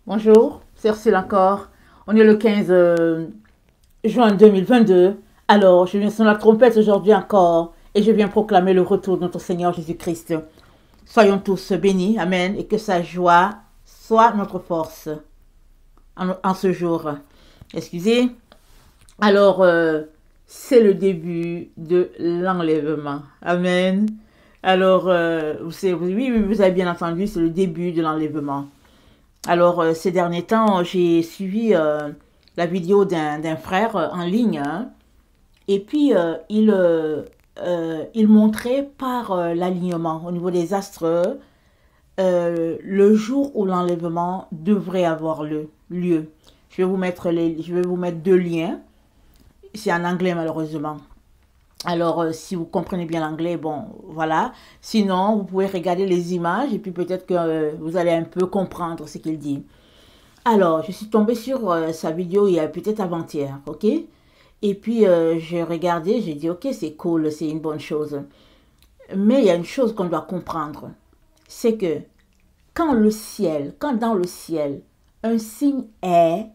Bonjour, c'est Ursule encore. On est le 15 juin 2022. Alors, je viens sur la trompette aujourd'hui encore et je viens proclamer le retour de notre Seigneur Jésus-Christ. Soyons tous bénis, Amen, et que sa joie soit notre force en ce jour. Excusez. Alors, c'est le début de l'enlèvement. Amen. Alors, oui, vous avez bien entendu, c'est le début de l'enlèvement. Alors, ces derniers temps, j'ai suivi la vidéo d'un frère en ligne, hein, et puis il montrait par l'alignement au niveau des astres le jour où l'enlèvement devrait avoir lieu. Je vais vous mettre deux liens. C'est en anglais malheureusement. Alors, si vous comprenez bien l'anglais, bon, voilà. Sinon, vous pouvez regarder les images et puis peut-être que vous allez un peu comprendre ce qu'il dit. Alors, je suis tombée sur sa vidéo il y a peut-être avant-hier, ok? Et puis, j'ai regardé, j'ai dit, ok, c'est cool, c'est une bonne chose. Mais il y a une chose qu'on doit comprendre, c'est que quand dans le ciel, un signe est,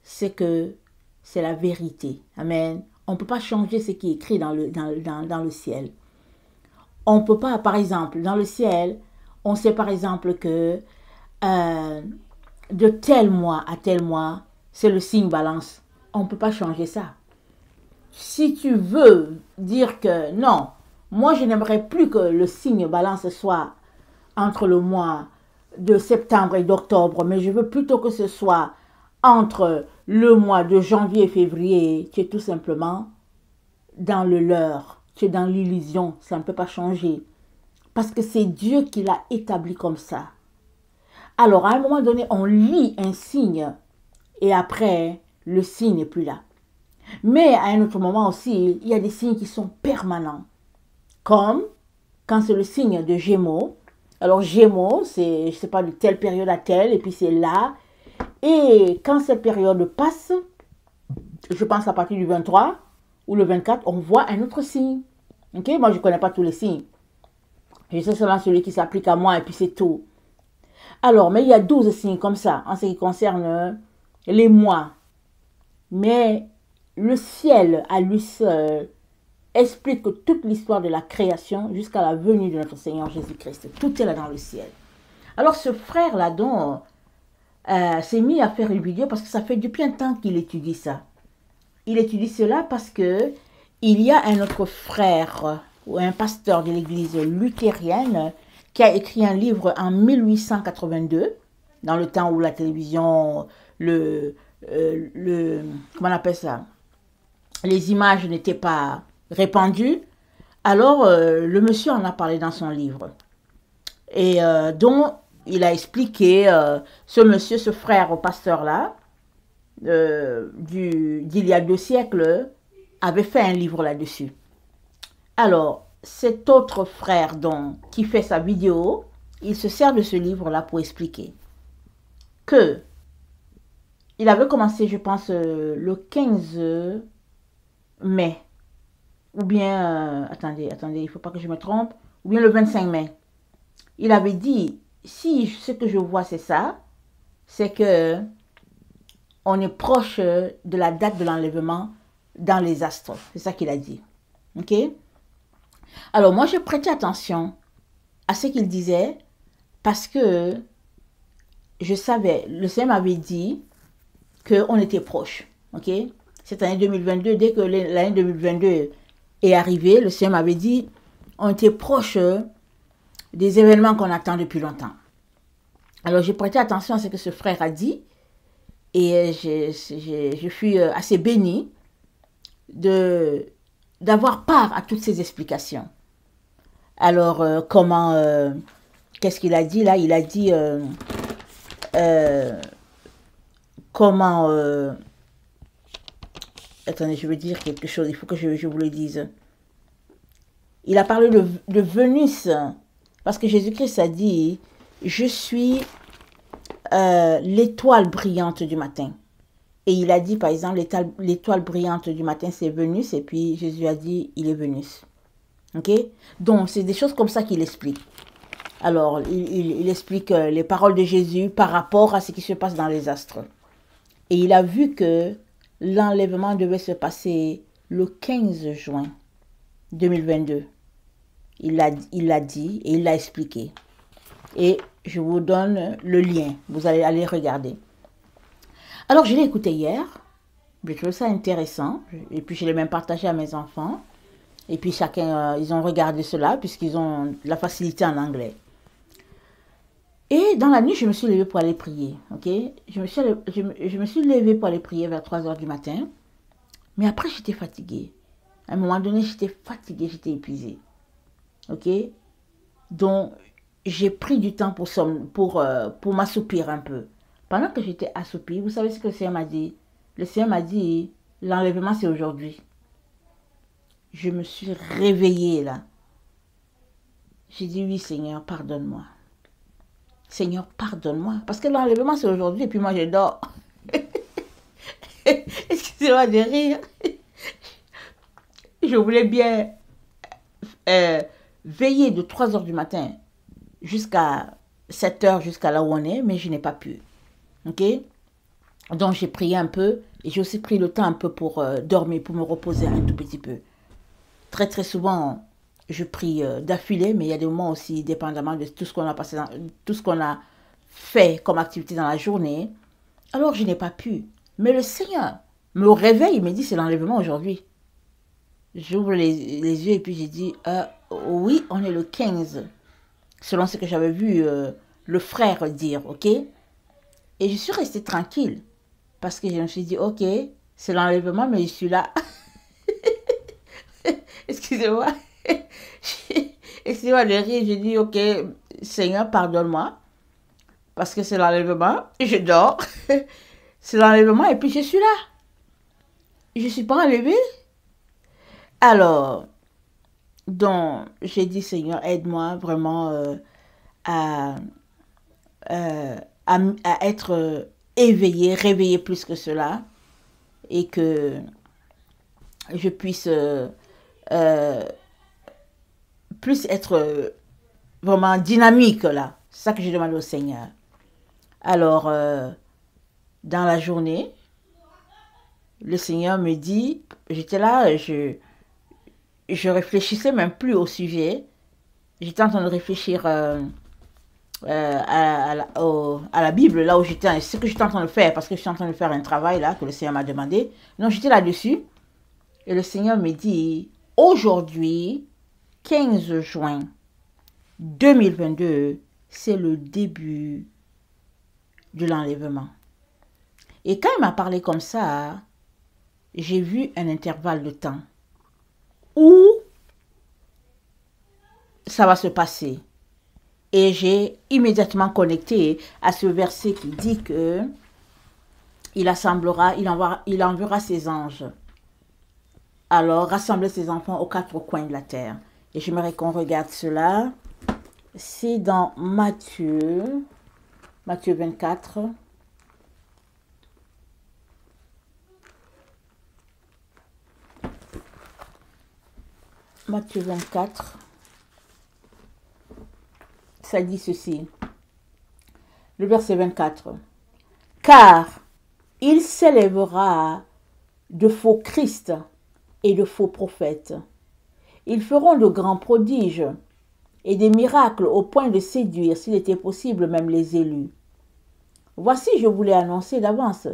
c'est que c'est la vérité. Amen. On ne peut pas changer ce qui est écrit dans le ciel. On ne peut pas, par exemple, dans le ciel, on sait par exemple que euh, de tel mois à tel mois, c'est le signe balance. On ne peut pas changer ça. Si tu veux dire que non, moi je n'aimerais plus que le signe balance soit entre le mois de septembre et d'octobre, mais je veux plutôt que ce soit entre le mois de janvier et février, tu es tout simplement dans le leurre, tu es dans l'illusion, ça ne peut pas changer. Parce que c'est Dieu qui l'a établi comme ça. Alors, à un moment donné, on lit un signe et après, le signe n'est plus là. Mais à un autre moment aussi, il y a des signes qui sont permanents. Comme quand c'est le signe de Gémeaux. Alors, Gémeaux, c'est, je ne sais pas, de telle période à telle, et puis c'est là. Et quand cette période passe, je pense à partir du 23 ou le 24, on voit un autre signe. Ok? Moi, je ne connais pas tous les signes. Je sais seulement celui qui s'applique à moi et puis c'est tout. Alors, mais il y a 12 signes comme ça en ce qui concerne les mois. Mais le ciel à lui seul explique toute l'histoire de la création jusqu'à la venue de notre Seigneur Jésus-Christ. Tout est là dans le ciel. Alors ce frère-là donc s'est mis à faire une vidéo parce que ça fait depuis un temps qu'il étudie ça. Il étudie cela parce que il y a un autre frère ou un pasteur de l'église luthérienne qui a écrit un livre en 1882, dans le temps où la télévision, comment on appelle ça, les images n'étaient pas répandues. Alors, le monsieur en a parlé dans son livre. Et donc, il a expliqué, ce monsieur, ce frère au pasteur-là, d'il y a 2 siècles, avait fait un livre là-dessus. Alors, cet autre frère donc, qui fait sa vidéo, il se sert de ce livre-là pour expliquer que il avait commencé, je pense, le 15 mai, ou bien, attendez, il ne faut pas que je me trompe, ou bien le 25 mai. Il avait dit, si ce que je vois c'est ça, c'est que on est proche de la date de l'enlèvement dans les astres. C'est ça qu'il a dit. Ok? Alors moi, j'ai prêté attention à ce qu'il disait parce que je savais, le Seigneur m'avait dit qu'on était proche. Ok? Cette année 2022, dès que l'année 2022 est arrivée, le Seigneur m'avait dit on était proche des événements qu'on attend depuis longtemps. Alors j'ai prêté attention à ce que ce frère a dit et je suis assez bénie d'avoir part à toutes ces explications. Alors, qu'est-ce qu'il a dit là? Il a dit comment... attendez, je veux dire quelque chose, il faut que je vous le dise. Il a parlé de Vénus, parce que Jésus-Christ a dit, je suis l'étoile brillante du matin. Et il a dit, par exemple, l'étoile brillante du matin, c'est Vénus, et puis Jésus a dit, il est Vénus. Ok? Donc, c'est des choses comme ça qu'il explique. Alors, il explique les paroles de Jésus par rapport à ce qui se passe dans les astres. Et il a vu que l'enlèvement devait se passer le 15 juin 2022. Il l'a dit et il l'a expliqué. Et je vous donne le lien. Vous allez aller regarder. Alors, je l'ai écouté hier. J'ai trouvé ça intéressant. Et puis, je l'ai même partagé à mes enfants. Et puis, chacun, ils ont regardé cela puisqu'ils ont la facilité en anglais. Et dans la nuit, je me suis levée pour aller prier. Ok, je me suis levée pour aller prier vers 3 heures du matin. Mais après, j'étais fatiguée. À un moment donné, j'étais fatiguée, j'étais épuisée. Ok, donc, j'ai pris du temps pour m'assoupir un peu. Pendant que j'étais assoupie, vous savez ce que le Seigneur m'a dit? Le Seigneur m'a dit, l'enlèvement c'est aujourd'hui. Je me suis réveillée là. J'ai dit, oui Seigneur, pardonne-moi. Seigneur, pardonne-moi. Parce que l'enlèvement c'est aujourd'hui et puis moi je dors. Excusez-moi de rire. Je voulais bien veiller de 3 heures du matin jusqu'à 7 heures, jusqu'à là où on est, mais je n'ai pas pu. Ok? Donc j'ai prié un peu et j'ai aussi pris le temps un peu pour dormir, pour me reposer un tout petit peu. Très très souvent, je prie d'affilée, mais il y a des moments aussi, dépendamment de tout ce qu'on a passé, tout ce qu'on a fait comme activité dans la journée. Alors je n'ai pas pu. Mais le Seigneur me réveille, il me dit c'est l'enlèvement aujourd'hui. J'ouvre les yeux et puis j'ai dit oui, on est le 15, selon ce que j'avais vu le frère dire, ok? Et je suis restée tranquille. Parce que je me suis dit, ok, c'est l'enlèvement, mais je suis là. Excusez-moi. Excusez-moi de rire. J'ai dit, ok, Seigneur, pardonne-moi. Parce que c'est l'enlèvement. Je dors. C'est l'enlèvement et puis je suis là. Je ne suis pas enlevée. Alors, donc, j'ai dit, Seigneur, aide-moi vraiment à, à être éveillée, réveillée plus que cela. Et que je puisse plus être vraiment dynamique là. C'est ça que je demande au Seigneur. Alors, dans la journée, le Seigneur me dit, j'étais là, je réfléchissais même plus au sujet. J'étais en train de réfléchir à la Bible, là où j'étais, ce que j'étais en train de faire, parce que je suis en train de faire un travail là, que le Seigneur m'a demandé. Donc, j'étais là-dessus. Et le Seigneur me dit, aujourd'hui, 15 juin 2022, c'est le début de l'enlèvement. Et quand il m'a parlé comme ça, j'ai vu un intervalle de temps où ça va se passer. Et j'ai immédiatement connecté à ce verset qui dit que il enverra ses anges. Alors, rassembler ses enfants aux 4 coins de la terre. Et j'aimerais qu'on regarde cela. C'est dans Matthieu 24. Matthieu 24. Ça dit ceci. Le verset 24. Car il s'élèvera de faux Christ et de faux prophètes. Ils feront de grands prodiges et des miracles au point de séduire, s'il était possible, même les élus. Voici, je vous l'ai annoncé d'avance.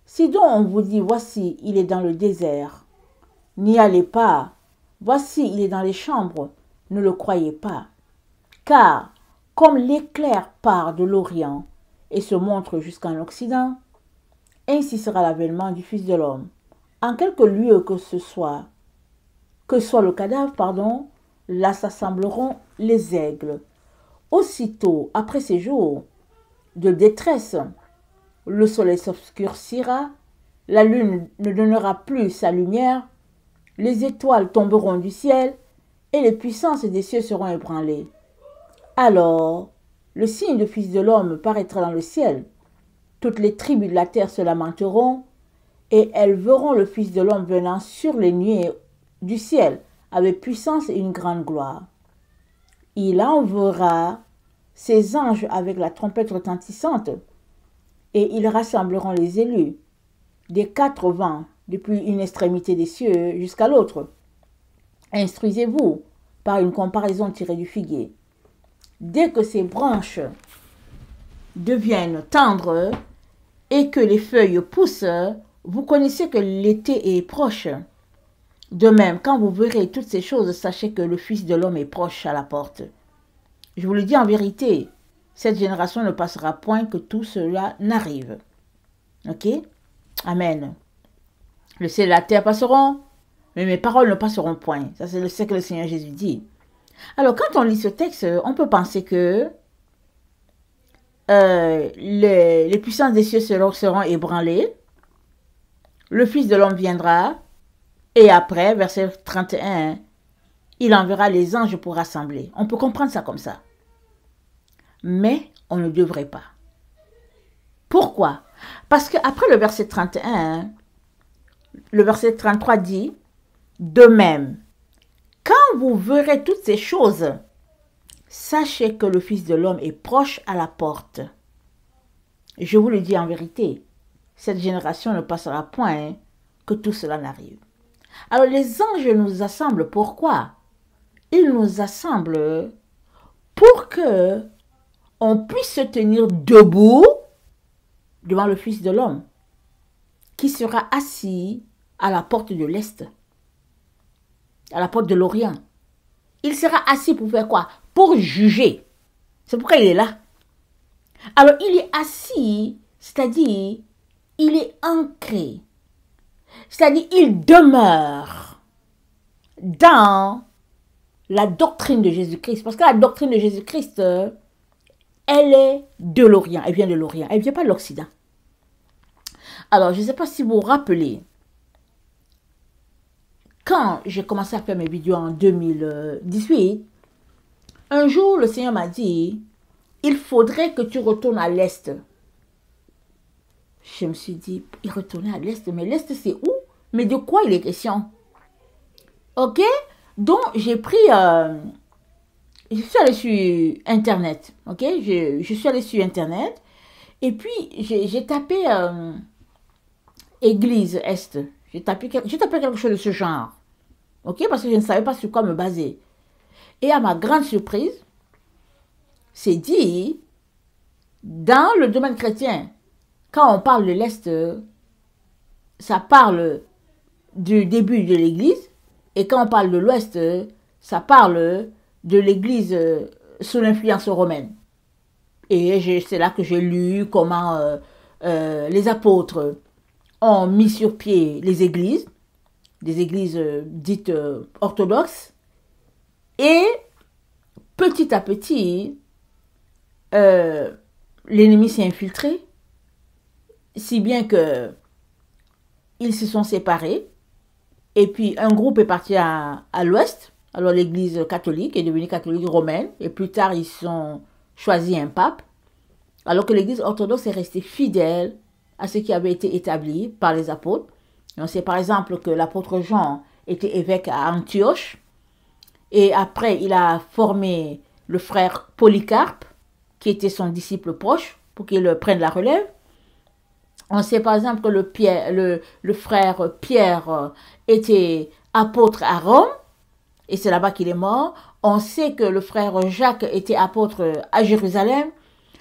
Si donc on vous dit, voici, il est dans le désert, n'y allez pas. Voici, il est dans les chambres, ne le croyez pas. Car, comme l'éclair part de l'Orient et se montre jusqu'en Occident, ainsi sera l'avènement du Fils de l'homme. En quelque lieu que soit le cadavre, là s'assembleront les aigles. Aussitôt, après ces jours de détresse, le soleil s'obscurcira, la lune ne donnera plus sa lumière, les étoiles tomberont du ciel, et les puissances des cieux seront ébranlées. Alors, le signe du Fils de l'homme paraîtra dans le ciel. Toutes les tribus de la terre se lamenteront, et elles verront le Fils de l'homme venant sur les nuées du ciel, avec puissance et une grande gloire. Il enverra ses anges avec la trompette retentissante, et ils rassembleront les élus des 4 vents, depuis une extrémité des cieux jusqu'à l'autre. Instruisez-vous par une comparaison tirée du figuier. Dès que ses branches deviennent tendres et que les feuilles poussent, vous connaissez que l'été est proche. De même, quand vous verrez toutes ces choses, sachez que le Fils de l'homme est proche à la porte. Je vous le dis en vérité, cette génération ne passera point que tout cela n'arrive. Ok? Amen. Le ciel et la terre passeront, mais mes paroles ne passeront point. Ça, c'est ce que le Seigneur Jésus dit. Alors, quand on lit ce texte, on peut penser que les puissances des cieux seront ébranlées, le Fils de l'homme viendra, et après, verset 31, il enverra les anges pour rassembler. On peut comprendre ça comme ça. Mais on ne devrait pas. Pourquoi? Parce qu'après le verset 31, le verset 33 dit, de même, quand vous verrez toutes ces choses, sachez que le Fils de l'homme est proche à la porte. Je vous le dis en vérité, cette génération ne passera point que tout cela n'arrive. Alors les anges nous assemblent, pourquoi? Ils nous assemblent pour que on puisse se tenir debout devant le Fils de l'homme, qui sera assis à la porte de l'Est, à la porte de l'Orient. Il sera assis pour faire quoi? Pour juger. C'est pourquoi il est là. Alors, il est assis, c'est-à-dire, il est ancré. C'est-à-dire, il demeure dans la doctrine de Jésus-Christ. Parce que la doctrine de Jésus-Christ, elle est de l'Orient. Elle vient de l'Orient. Elle ne vient pas de l'Occident. Alors, je ne sais pas si vous vous rappelez, quand j'ai commencé à faire mes vidéos en 2018, un jour, le Seigneur m'a dit, il faudrait que tu retournes à l'Est. Je me suis dit, il retournait à l'Est, mais l'Est c'est où? Mais de quoi il est question? Ok? Donc, j'ai pris, je suis allée sur Internet, ok? Je suis allée sur Internet, et puis j'ai tapé Église Est. J'ai tapé quelque chose de ce genre, ok? Parce que je ne savais pas sur quoi me baser. Et à ma grande surprise, c'est dit, dans le domaine chrétien, quand on parle de l'Est, ça parle du début de l'Église, et quand on parle de l'Ouest, ça parle de l'Église sous l'influence romaine. Et c'est là que j'ai lu comment les apôtres ont mis sur pied les églises, des églises dites orthodoxes, et petit à petit, l'ennemi s'est infiltré, si bien que ils se sont séparés, et puis un groupe est parti à l'ouest. Alors l'église catholique est devenue catholique romaine, et plus tard ils ont choisi un pape, alors que l'église orthodoxe est restée fidèle à ce qui avait été établi par les apôtres. Et on sait par exemple que l'apôtre Jean était évêque à Antioche, et après il a formé le frère Polycarpe, qui était son disciple proche, pour qu'il prenne la relève. On sait par exemple que le frère Pierre était apôtre à Rome, et c'est là-bas qu'il est mort. On sait que le frère Jacques était apôtre à Jérusalem.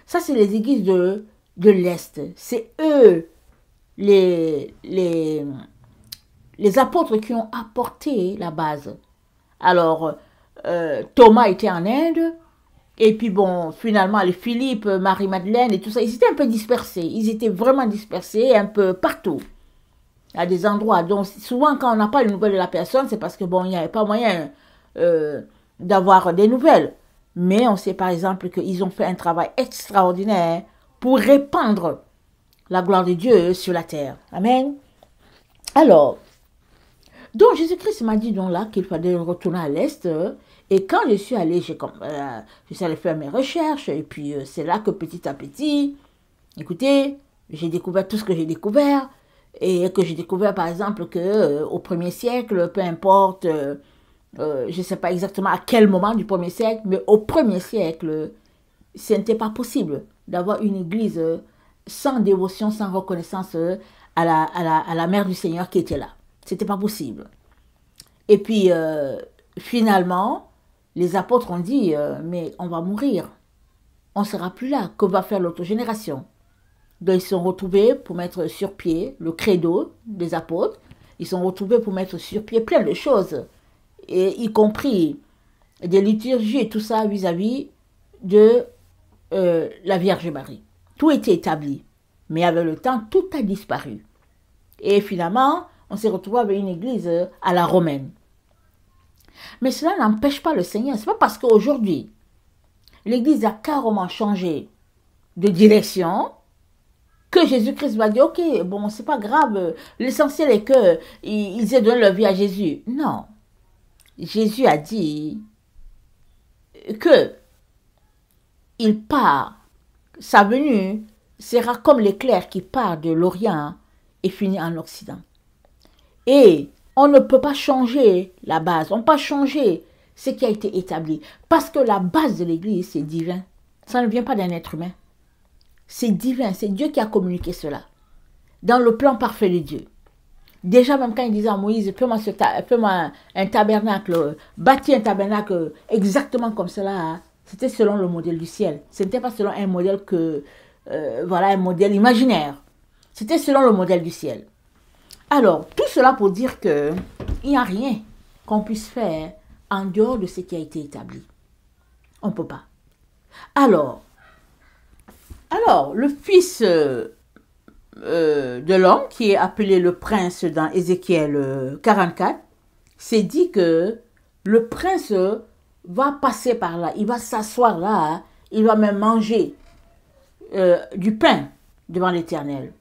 Ça, c'est les églises de l'Est. C'est eux, les apôtres qui ont apporté la base. Alors, Thomas était en Inde. Et puis bon, finalement, les Philippe, Marie-Madeleine et tout ça, ils étaient un peu dispersés. Ils étaient vraiment dispersés un peu partout, à des endroits. Donc souvent, quand on n'a pas les nouvelles de la personne, c'est parce que bon, il n'y avait pas moyen d'avoir des nouvelles. Mais on sait par exemple qu'ils ont fait un travail extraordinaire pour répandre la gloire de Dieu sur la terre. Amen. Alors, donc Jésus-Christ m'a dit donc là qu'il fallait retourner à l'Est. Et quand je suis allée, je suis allée faire mes recherches. Et puis c'est là que petit à petit, écoutez, j'ai découvert tout ce que j'ai découvert. Et que j'ai découvert par exemple que au 1er siècle, peu importe, je ne sais pas exactement à quel moment du 1er siècle, mais au 1er siècle, ce n'était pas possible d'avoir une église sans dévotion, sans reconnaissance à la mère du Seigneur qui était là. C'était pas possible. Et puis, finalement, les apôtres ont dit, mais on va mourir. On ne sera plus là. Que va faire l'autre génération? Donc, ils se sont retrouvés pour mettre sur pied le credo des apôtres. Ils se sont retrouvés pour mettre sur pied plein de choses, et y compris des liturgies et tout ça vis-à-vis de la Vierge Marie. Tout était établi. Mais avec le temps, tout a disparu. Et finalement, on s'est retrouvé avec une église à la romaine. Mais cela n'empêche pas le Seigneur. Ce n'est pas parce qu'aujourd'hui, l'église a carrément changé de direction que Jésus-Christ va dire, ok, bon, c'est pas grave, l'essentiel est qu'ils aient donné leur vie à Jésus. Non. Jésus a dit que il part, sa venue sera comme l'éclair qui part de l'Orient et finit en Occident. Et on ne peut pas changer la base, on ne peut pas changer ce qui a été établi. Parce que la base de l'Église, c'est divin. Ça ne vient pas d'un être humain. C'est divin, c'est Dieu qui a communiqué cela. Dans le plan parfait de Dieu. Déjà, même quand il disait à Moïse, fais-moi un tabernacle, bâtis un tabernacle exactement comme cela, c'était selon le modèle du ciel. Ce n'était pas selon un modèle un modèle imaginaire. C'était selon le modèle du ciel. Alors, tout cela pour dire qu'il n'y a rien qu'on puisse faire en dehors de ce qui a été établi. On ne peut pas. Alors, le fils de l'homme, qui est appelé le prince dans Ézéchiel 44, s'est dit que le prince va passer par là, il va s'asseoir là, il va même manger du pain devant l'Éternel.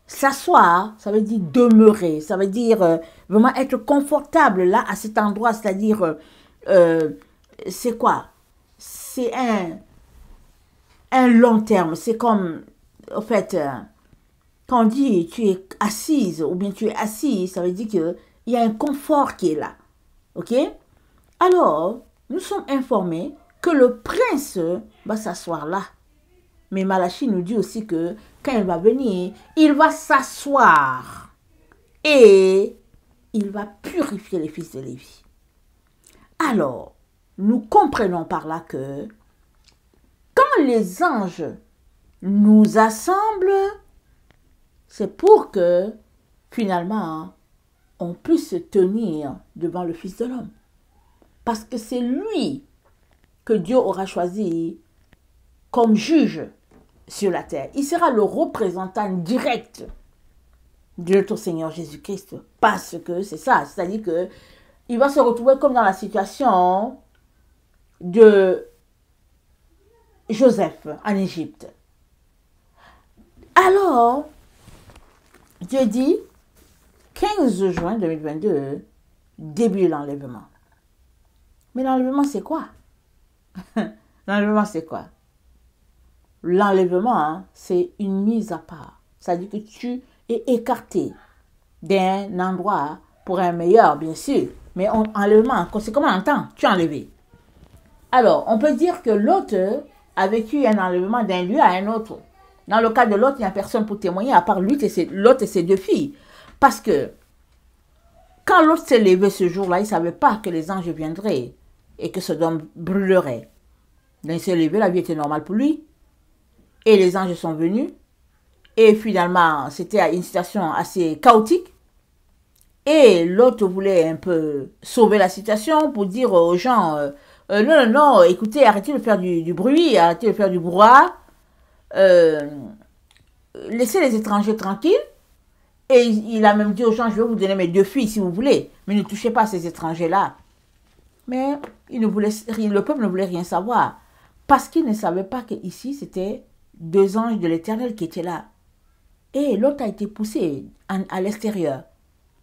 S'asseoir, ça veut dire demeurer, ça veut dire vraiment être confortable là, à cet endroit, c'est-à-dire, c'est quoi? C'est un long terme, c'est comme, en fait, quand on dit tu es assise ou bien tu es assis, ça veut dire qu'il y a un confort qui est là, ok? Alors, nous sommes informés que le prince va s'asseoir là. Mais Malachie nous dit aussi que quand il va venir, il va s'asseoir et il va purifier les fils de Lévi. Alors, nous comprenons par là que quand les anges nous assemblent, c'est pour que finalement on puisse se tenir devant le Fils de l'homme. Parce que c'est lui que Dieu aura choisi comme juge sur la terre. Il sera le représentant direct de notre Seigneur Jésus-Christ. Parce que c'est ça, c'est-à-dire que il va se retrouver comme dans la situation de Joseph en Égypte. Alors, Dieu dit, 15 juin 2022, début de l'enlèvement. Mais l'enlèvement, c'est quoi? L'enlèvement, c'est quoi? L'enlèvement, hein, c'est une mise à part. C'est-à-dire que tu es écarté d'un endroit pour un meilleur, bien sûr. Mais enlèvement, c'est comme on entend, tu es enlevé. Alors, on peut dire que Lot a vécu un enlèvement d'un lieu à un autre. Dans le cas de Lot, il n'y a personne pour témoigner à part Lot et ses deux filles. Parce que quand Lot s'est levé ce jour-là, il ne savait pas que les anges viendraient et que Sodome brûlerait. Donc il s'est levé, la vie était normale pour lui. Et les anges sont venus. Et finalement, c'était une situation assez chaotique. Et l'autre voulait un peu sauver la situation pour dire aux gens, non, écoutez, arrêtez de faire du bruit, arrêtez de faire du brouhaha. Laissez les étrangers tranquilles. Et il a même dit aux gens, je vais vous donner mes deux filles si vous voulez. Mais ne touchez pas à ces étrangers-là. Mais le peuple ne voulait rien savoir. Parce qu'il ne savait pas qu'ici, c'était deux anges de l'Éternel qui étaient là. Et l'autre a été poussé à l'extérieur,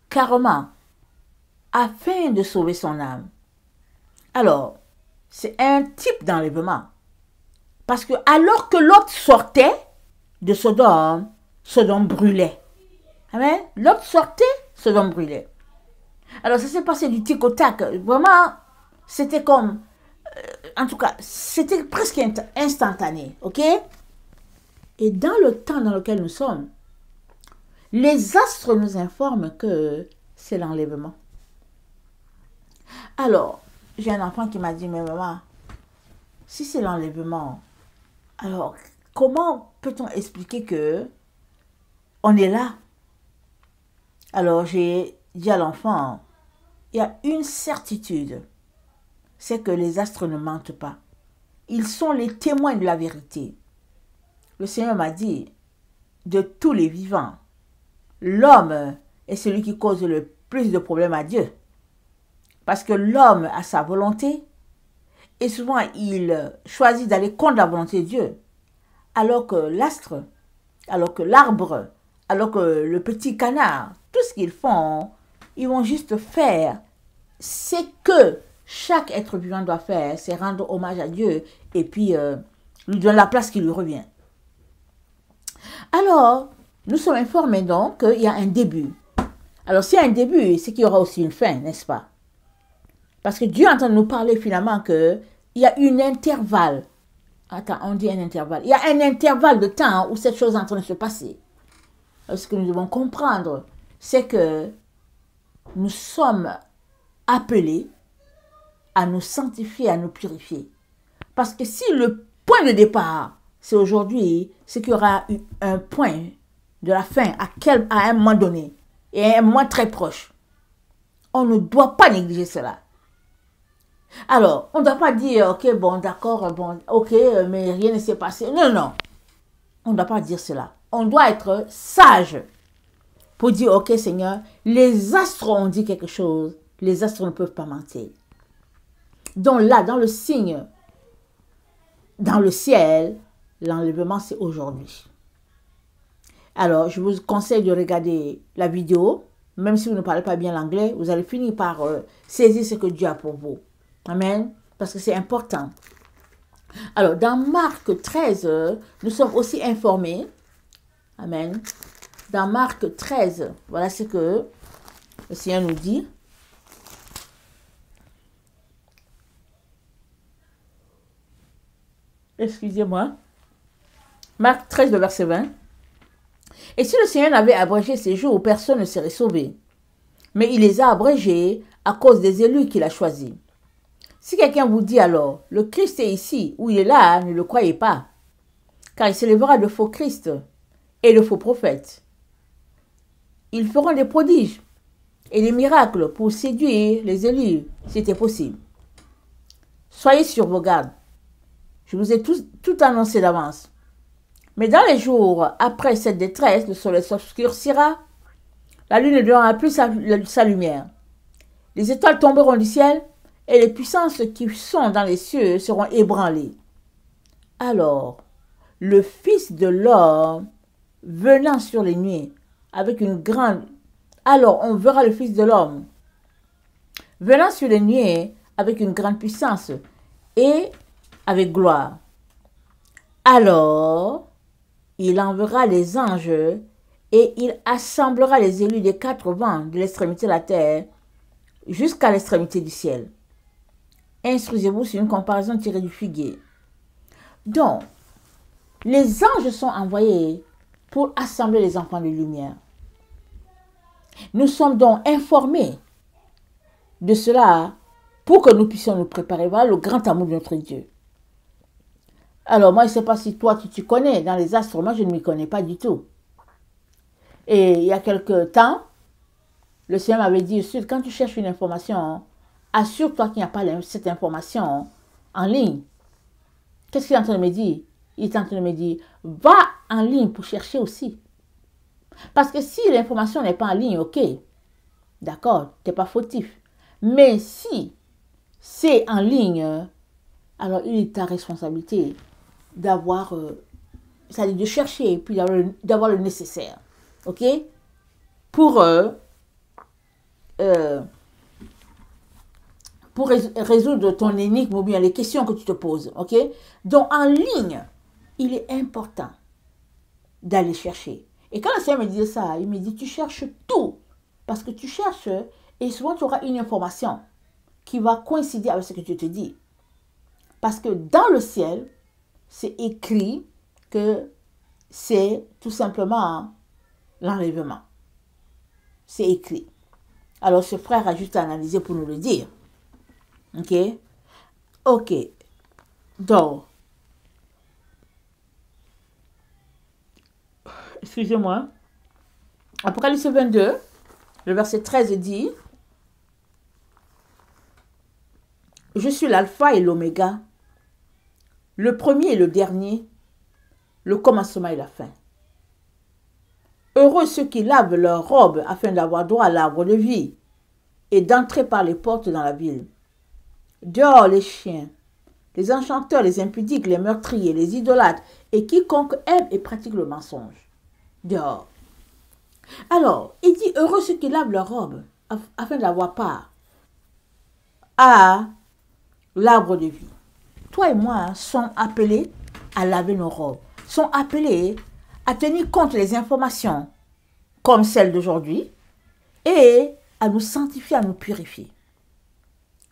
carrément, afin de sauver son âme. Alors, c'est un type d'enlèvement. Parce que alors que l'autre sortait de Sodome, Sodome brûlait. Amen. L'autre sortait, Sodome brûlait. Alors, ça s'est passé du tic au tac. Vraiment, c'était comme en tout cas, c'était presque instantané, ok? Et dans le temps dans lequel nous sommes, les astres nous informent que c'est l'enlèvement. Alors, j'ai un enfant qui m'a dit, mais maman, si c'est l'enlèvement, alors comment peut-on expliquer que on est là? Alors, j'ai dit à l'enfant, il y a une certitude, c'est que les astres ne mentent pas. Ils sont les témoins de la vérité. Le Seigneur m'a dit, de tous les vivants, l'homme est celui qui cause le plus de problèmes à Dieu. Parce que l'homme a sa volonté et souvent il choisit d'aller contre la volonté de Dieu. Alors que l'astre, alors que l'arbre, alors que le petit canard, tout ce qu'ils font, ils vont juste faire ce que chaque être vivant doit faire, c'est rendre hommage à Dieu et puis lui donner la place qui lui revient. Alors, nous sommes informés donc qu'il y a un début. Alors, s'il y a un début, c'est qu'il y aura aussi une fin, n'est-ce pas? Parce que Dieu est en train de nous parler finalement qu'il y a un intervalle. Attends, on dit un intervalle. Il y a un intervalle de temps où cette chose est en train de se passer. Alors, ce que nous devons comprendre, c'est que nous sommes appelés à nous sanctifier, à nous purifier. Parce que si le point de départ, c'est aujourd'hui, c'est qu'il y aura un point de la fin à un moment donné, et à un moment très proche. On ne doit pas négliger cela. Alors, on ne doit pas dire, ok, bon, d'accord, bon, ok, mais rien ne s'est passé. Non, non, on ne doit pas dire cela. On doit être sage pour dire, ok, Seigneur, les astres ont dit quelque chose, les astres ne peuvent pas mentir. Donc là, dans le signe, dans le ciel, l'enlèvement, c'est aujourd'hui. Alors, je vous conseille de regarder la vidéo. Même si vous ne parlez pas bien l'anglais, vous allez finir par saisir ce que Dieu a pour vous. Amen. Parce que c'est important. Alors, dans Marc 13, nous sommes aussi informés. Amen. Dans Marc 13, voilà ce que le Seigneur nous dit. Excusez-moi. Marc 13, le verset 20. Et si le Seigneur n'avait abrégé ces jours, personne ne serait sauvé. Mais il les a abrégés à cause des élus qu'il a choisis. Si quelqu'un vous dit alors, le Christ est ici ou il est là, ne le croyez pas. Car il s'élèvera de faux Christ et de faux prophètes. Ils feront des prodiges et des miracles pour séduire les élus, si c'était possible. Soyez sur vos gardes. Je vous ai tout annoncé d'avance. Mais dans les jours après cette détresse, le soleil s'obscurcira, la lune ne donnera plus sa lumière. Les étoiles tomberont du ciel et les puissances qui sont dans les cieux seront ébranlées. Alors, le Fils de l'homme venant sur les nuées avec une grande... Alors, on verra le Fils de l'homme venant sur les nuées avec une grande puissance et avec gloire. Alors, il enverra les anges et il assemblera les élus des quatre vents de l'extrémité de la terre jusqu'à l'extrémité du ciel. Instruisez-vous sur une comparaison tirée du figuier. Donc, les anges sont envoyés pour assembler les enfants de lumière. Nous sommes donc informés de cela pour que nous puissions nous préparer. Voilà le grand amour de notre Dieu. Alors, moi, je ne sais pas si toi, tu connais dans les astres. Moi, je ne m'y connais pas du tout. Et il y a quelque temps, le Seigneur m'avait dit, quand tu cherches une information, assure-toi qu'il n'y a pas cette information en ligne. Qu'est-ce qu'il est en train de me dire? Il est en train de me dire, va en ligne pour chercher aussi. Parce que si l'information n'est pas en ligne, ok, d'accord, tu n'es pas fautif. Mais si c'est en ligne, alors il est ta responsabilité d'avoir, c'est-à-dire de chercher et puis d'avoir le nécessaire, ok, pour résoudre ton énigme ou bien les questions que tu te poses, ok. Donc en ligne, il est important d'aller chercher. Et quand le Seigneur me disait ça, il me dit, tu cherches tout, parce que tu cherches et souvent tu auras une information qui va coïncider avec ce que je te dis. Parce que dans le ciel, c'est écrit que c'est tout simplement l'enlèvement. C'est écrit. Alors ce frère a juste analysé pour nous le dire. Ok? Ok. Donc, excusez-moi. Apocalypse 22, le verset 13 dit, « Je suis l'alpha et l'oméga, le premier et le dernier, le commencement et la fin. Heureux ceux qui lavent leurs robes afin d'avoir droit à l'arbre de vie et d'entrer par les portes dans la ville. Dehors les chiens, les enchanteurs, les impudiques, les meurtriers, les idolâtres et quiconque aime et pratique le mensonge. Dehors. » Alors, il dit, heureux ceux qui lavent leurs robes afin d'avoir part à l'arbre de vie. Toi et moi sommes appelés à laver nos robes, sont appelés à tenir compte des informations comme celle d'aujourd'hui et à nous sanctifier, à nous purifier.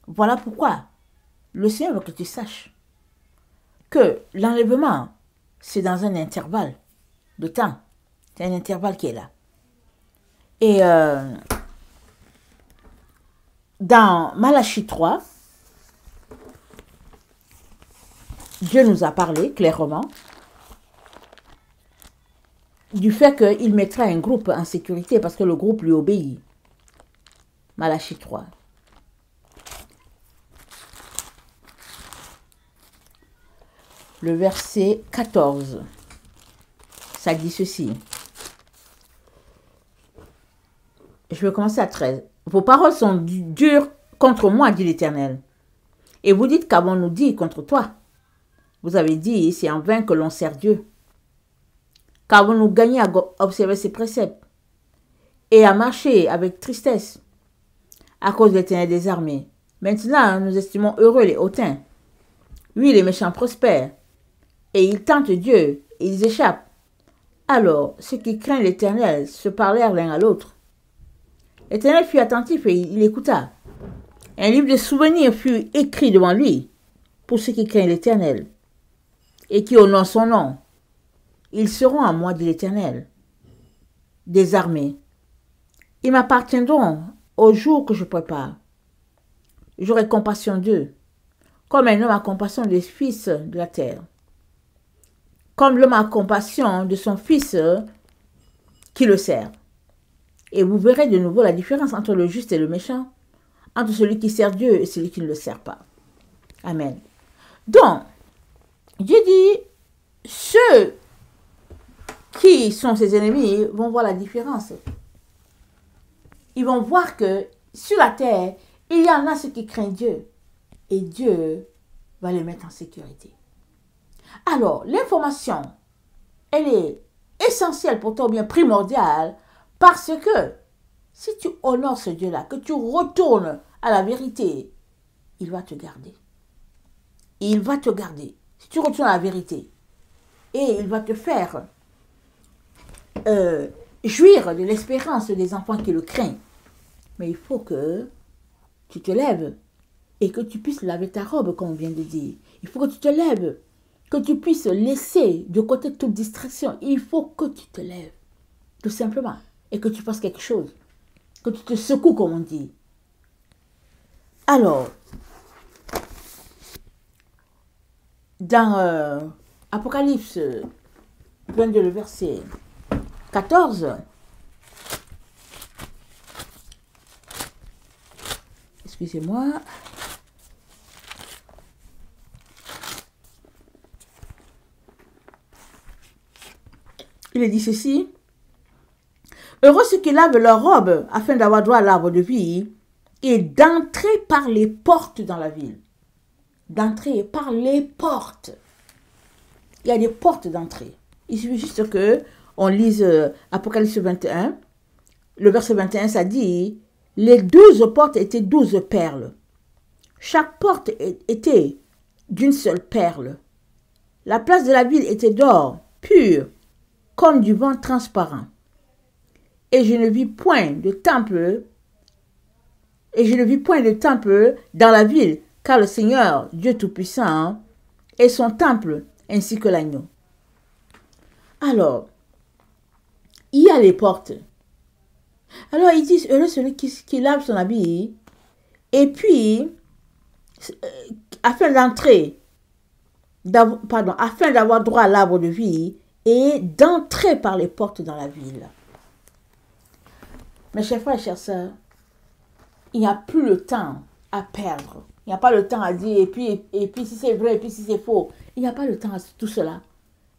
Voilà pourquoi le Seigneur veut que tu saches que l'enlèvement, c'est dans un intervalle de temps. C'est un intervalle qui est là. Et dans Malachie 3, Dieu nous a parlé clairement du fait qu'il mettrait un groupe en sécurité parce que le groupe lui obéit. Malachie 3. Le verset 14, ça dit ceci. Je vais commencer à 13. Vos paroles sont dures contre moi, dit l'Éternel. Et vous dites, qu'avons-nous dit contre toi? Vous avez dit, c'est en vain que l'on sert Dieu. Qu'avons-nous gagné à observer ses préceptes et à marcher avec tristesse à cause de l'Éternel des armées? Maintenant, nous estimons heureux les hautains. Oui, les méchants prospèrent. Et ils tentent Dieu, et ils échappent. Alors, ceux qui craignent l'Éternel se parlèrent l'un à l'autre. L'Éternel fut attentif et il écouta. Un livre de souvenirs fut écrit devant lui pour ceux qui craignent l'Éternel et qui honorent son nom. Ils seront à moi, dit l'Éternel, des armées. Ils m'appartiendront au jour que je prépare. J'aurai compassion d'eux, comme un homme a compassion des fils de la terre. Comme l'homme a compassion de son fils qui le sert. Et vous verrez de nouveau la différence entre le juste et le méchant, entre celui qui sert Dieu et celui qui ne le sert pas. Amen. Donc, Dieu dit, ceux qui sont ses ennemis vont voir la différence. Ils vont voir que sur la terre, il y en a ceux qui craignent Dieu. Et Dieu va les mettre en sécurité. Alors, l'information, elle est essentielle pour toi, ou bien primordiale, parce que si tu honores ce Dieu-là, que tu retournes à la vérité, il va te garder. Il va te garder. Si tu retournes à la vérité, et il va te faire jouir de l'espérance des enfants qui le craignent. Mais il faut que tu te lèves et que tu puisses laver ta robe, comme on vient de dire. Il faut que tu te lèves, que tu puisses laisser de côté toute distraction. Il faut que tu te lèves, tout simplement, et que tu fasses quelque chose, que tu te secoues, comme on dit. Alors, dans Apocalypse 22, le verset 14, excusez-moi, il est dit ceci: heureux ceux qui lavent leurs robes afin d'avoir droit à l'arbre de vie et d'entrer par les portes dans la ville. D'entrer par les portes. Il y a des portes d'entrée. Il suffit juste que on lise Apocalypse 21. Le verset 21, ça dit: les 12 portes étaient 12 perles. Chaque porte était d'une seule perle. La place de la ville était d'or, pur, comme du vent transparent. Et je ne vis point de temple, dans la ville, car le Seigneur, Dieu Tout-Puissant, est son temple ainsi que l'agneau. Alors, il y a les portes. Alors, il dit, heureux celui qui lave son habit, et puis, afin d'entrer, afin d'avoir droit à l'arbre de vie, et d'entrer par les portes dans la ville. Mes chers frères et chères sœurs, il n'y a plus le temps à perdre. Il n'y a pas le temps à dire, et puis si c'est vrai, et puis si c'est faux. Il n'y a pas le temps à tout cela.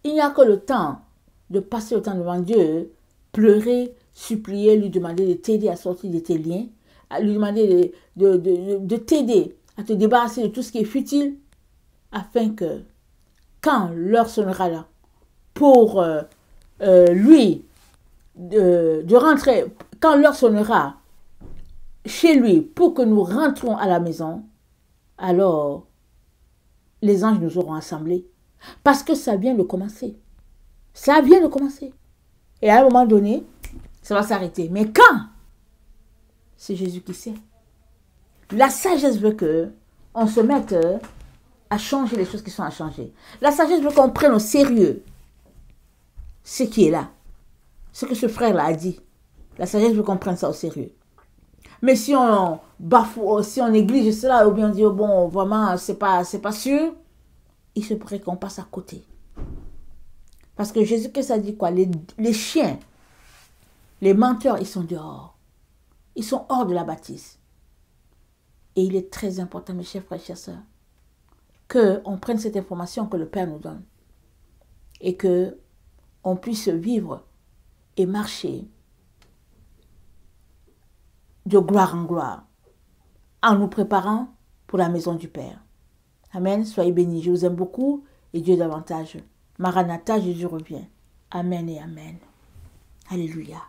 Il n'y a que le temps de passer le temps devant Dieu, pleurer, supplier, lui demander de t'aider à sortir de tes liens, à lui demander de t'aider à te débarrasser de tout ce qui est futile, afin que, quand l'heure sonnera là, pour lui de rentrer, quand l'heure sonnera chez lui pour que nous rentrons à la maison, alors les anges nous auront assemblés. Parce que ça vient de commencer. Ça vient de commencer. Et à un moment donné, ça va s'arrêter. Mais quand? C'est Jésus qui sait. La sagesse veut que on se mette à changer les choses qui sont à changer. La sagesse veut qu'on prenne au sérieux ce qui est là. Ce que ce frère-là a dit. La sagesse veut qu'on prenne ça au sérieux. Mais si on bafoue, si on néglige cela, ou bien on dit, oh bon, vraiment, c'est pas sûr, il se pourrait qu'on passe à côté. Parce que Jésus-Christ a dit quoi? Les chiens, les menteurs, ils sont dehors. Ils sont hors de la bâtisse. Et il est très important, mes chers frères et chères sœurs, qu'on prenne cette information que le Père nous donne. Et qu'on puisse vivre et marcher de gloire en gloire, en nous préparant pour la maison du Père. Amen. Soyez bénis. Je vous aime beaucoup et Dieu davantage. Maranatha, Jésus revient. Amen et amen. Alléluia.